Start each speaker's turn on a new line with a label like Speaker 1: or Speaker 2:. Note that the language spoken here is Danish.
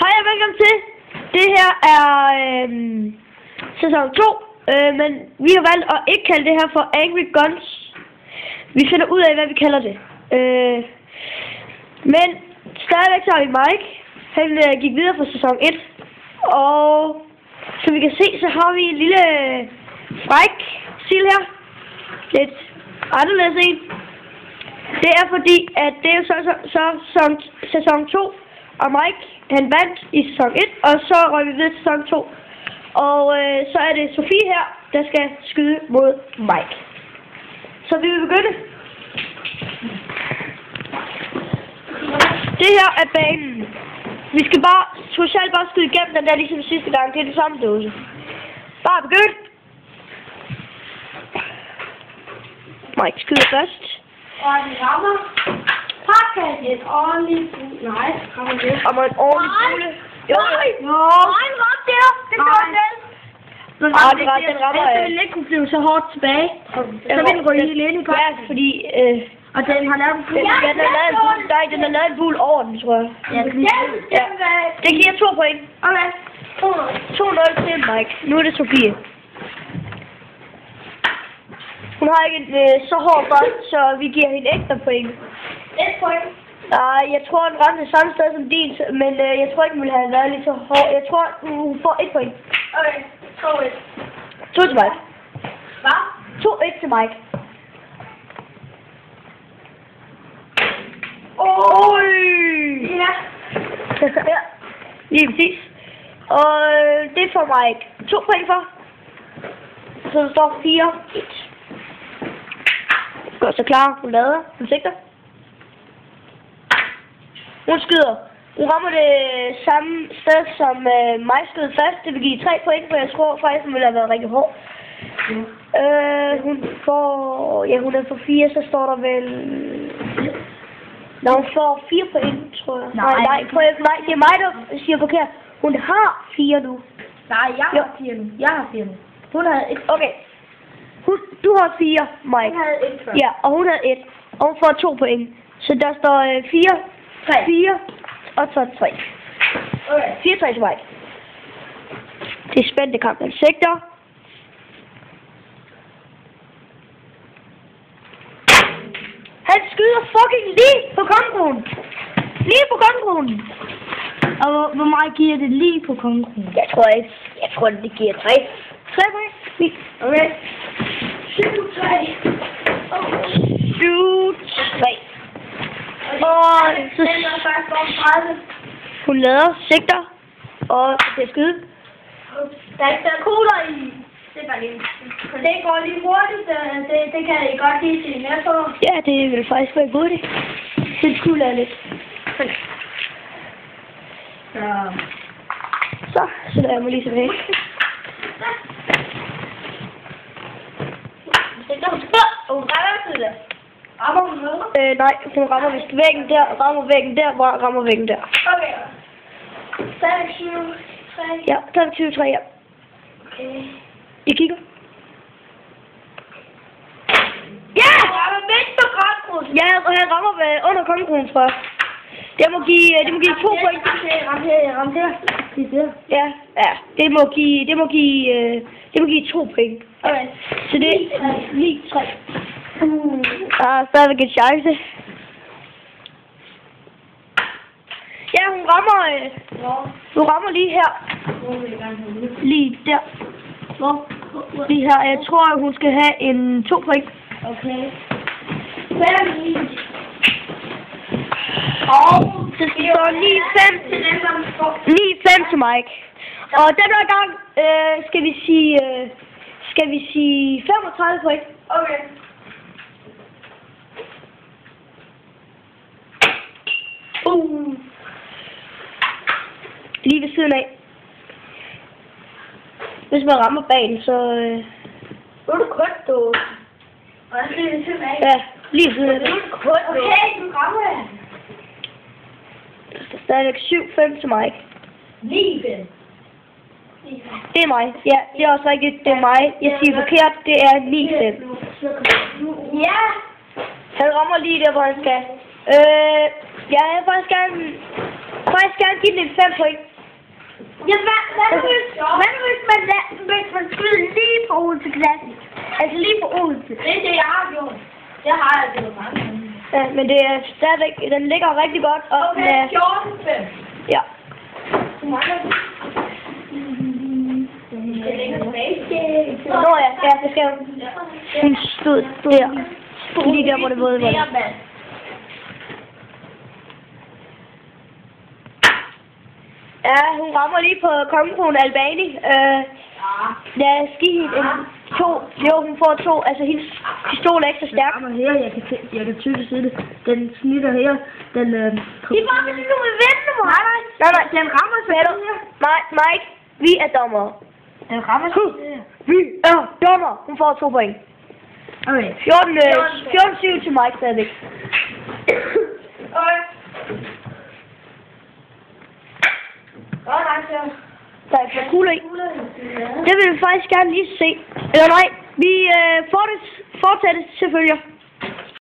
Speaker 1: Hej og velkommen til. Det her er sæson 2, men vi har valgt at ikke kalde det her for Angry Guns. Vi finder ud af, hvad vi kalder det. Men stadigvæk så har vi Mike. Han gik videre fra sæson 1. Og som vi kan se, så har vi en lille fræk stil her. Lidt anderledes en. Det er fordi, at det er så sæson 2. Og Mike, han vandt i sæson 1, og så røg vi videre til sæson 2. Og så er det Sofie her, der skal skyde mod Mike. Så vi vil begynde. Det her er banen. Vi skal bare skyde igennem den der ligesom sidste gang. Det er det samme dåse. Bare begynd. Mike skyder først.
Speaker 2: Og den rammer. Pakket et ordentligt bule. Nej, rammer det.
Speaker 1: Og en ordentlig bule. Jo.
Speaker 2: Nej, ret der. Det gør den.
Speaker 1: Den rammer.
Speaker 2: Den ville ikke kunne blive så hårdt tilbage. Så vil den gå helt ind i
Speaker 1: ja, fordi...
Speaker 2: og den har lavet en bule.
Speaker 1: Den har lavet en bule over den, tror jeg.
Speaker 2: Ja.
Speaker 1: Det giver 2 point.
Speaker 2: Okay.
Speaker 1: 2-0 til Mike. Nu er det Sofie. Hun har ikke en så hård bold, så vi giver hende ekstra point.
Speaker 2: 1 point.
Speaker 1: Nej, jeg tror, den ramte samme sted som din, men jeg tror ikke, den ville have været lige så hård. Jeg tror, hun får 1 point.
Speaker 2: Okay, 2-1.
Speaker 1: 2 til Mike.
Speaker 2: Hvad?
Speaker 1: 2-1 til Mike.
Speaker 2: Ja.
Speaker 1: Ja, lige præcis. Og det får Mike 2 point for. Så der står 4-1. Gør så klar. Hun lader. Hun sigter. Hun skyder. Hun rammer det samme sted som mig skød fast. Det vil give 3 point, for jeg tror faktisk, hun ville have været rigtig hård. Hun får... Ja, hun er for 4, så står der vel... Når hun får 4 point, tror jeg. Nej, det er mig, der siger forkert. Hun har 4 nu.
Speaker 2: Nej, jeg har 4 nu. Jeg har 4 nu. Hun havde 1.
Speaker 1: Okay. Du har 4, Mike.
Speaker 2: Hun havde 1 før.
Speaker 1: Ja, og hun havde 1. Og hun får 2 point. Så der står 4, og så 3.
Speaker 2: Okay.
Speaker 1: 4-3 til Mike. Det er spændende kamp. Han sigter. Han skyder fucking lige på kongekronen. Lige på kongekronen.
Speaker 2: Og hvor meget giver det lige på kongekronen?
Speaker 1: Jeg tror, det giver 3. 3 point.
Speaker 2: Okay. 7-3.
Speaker 1: 7-3. Og så hun lader, sigter, og det skyde.
Speaker 2: Der er ikke der kugler i. Det var lige. Det går lige hurtigt. Det kan I godt lige se mere på.
Speaker 1: Ja, det vil faktisk være godt. Det skulle være lidt. Så lader jeg mig lige tilbage.
Speaker 2: Hun rammer til det. Rammer hun noget?
Speaker 1: Nej, hun rammer vist væggen der, rammer væggen der, rammer væggen der.
Speaker 2: Okay. 23.
Speaker 1: Ja, 23-3, ja.
Speaker 2: Okay.
Speaker 1: I kigger.
Speaker 2: Ja! Rammer midt på kongekronen.
Speaker 1: Ja, og han rammer under kongekronen, tror jeg. Det må give 2 point.
Speaker 2: Ram der.
Speaker 1: Ja, det må give 2 point.
Speaker 2: Okay.
Speaker 1: Så det er 9-3. Der er stadigvæk en chance. Ja, hun rammer lige her. Lige der. Lige her. Jeg tror, hun skal have en 2 point.
Speaker 2: Okay.
Speaker 1: Og det står 9-5 til Mike. Og den her gang skal vi sige 35 point.
Speaker 2: Okay.
Speaker 1: Lige ved siden af. Hvis man rammer bagen, så...
Speaker 2: Nu er det kun dåse. Og lige ved siden af.
Speaker 1: Ja, lige ved siden af.
Speaker 2: Okay, du rammer jeg.
Speaker 1: Der er stadigvæk 7-5 til Mike.
Speaker 2: 9-5.
Speaker 1: Det er mig. Ja, det er også rigtigt. Det er mig. Jeg siger forkert. Det er 9-5.
Speaker 2: Ja.
Speaker 1: Han rammer lige der, hvor han skal. Jeg vil faktisk gerne faktisk gerne give den 5 point.
Speaker 2: Ja, hvad nu hvis man skyder lige på Odense Classic? Altså lige på Odense. Det er det, jeg har gjort. Det har jeg gjort mange gange.
Speaker 1: Ja, men det er stadigvæk, den ligger rigtig godt. Og
Speaker 2: Okay, 14-5.
Speaker 1: Ja.
Speaker 2: Hvor mange er det? Det ligger tilbage.
Speaker 1: Nå ja, det skal jo. Hun stod der. Lige der, hvor det våde var. Ja, hun rammer lige på kongekronen Albani. Ja, skidt en 2. Jo, hun får 2. Altså, hendes pistol er ikke så stærk.
Speaker 3: Den rammer her, jeg kan tydeligt se det. Den snitter her. Den
Speaker 2: Det er bare, hvis du vil vente mig.
Speaker 3: nej, den rammer så her.
Speaker 1: Nej, Mike, vi er dommer.
Speaker 3: Den rammer så her.
Speaker 1: Vi er dommer. Hun får 2 point.
Speaker 3: Okay.
Speaker 1: 14-7 til Mike stadigvæk. Der er et par kugler i. Det vil vi faktisk gerne lige se. Eller nej, vi fortsætter selvfølgelig.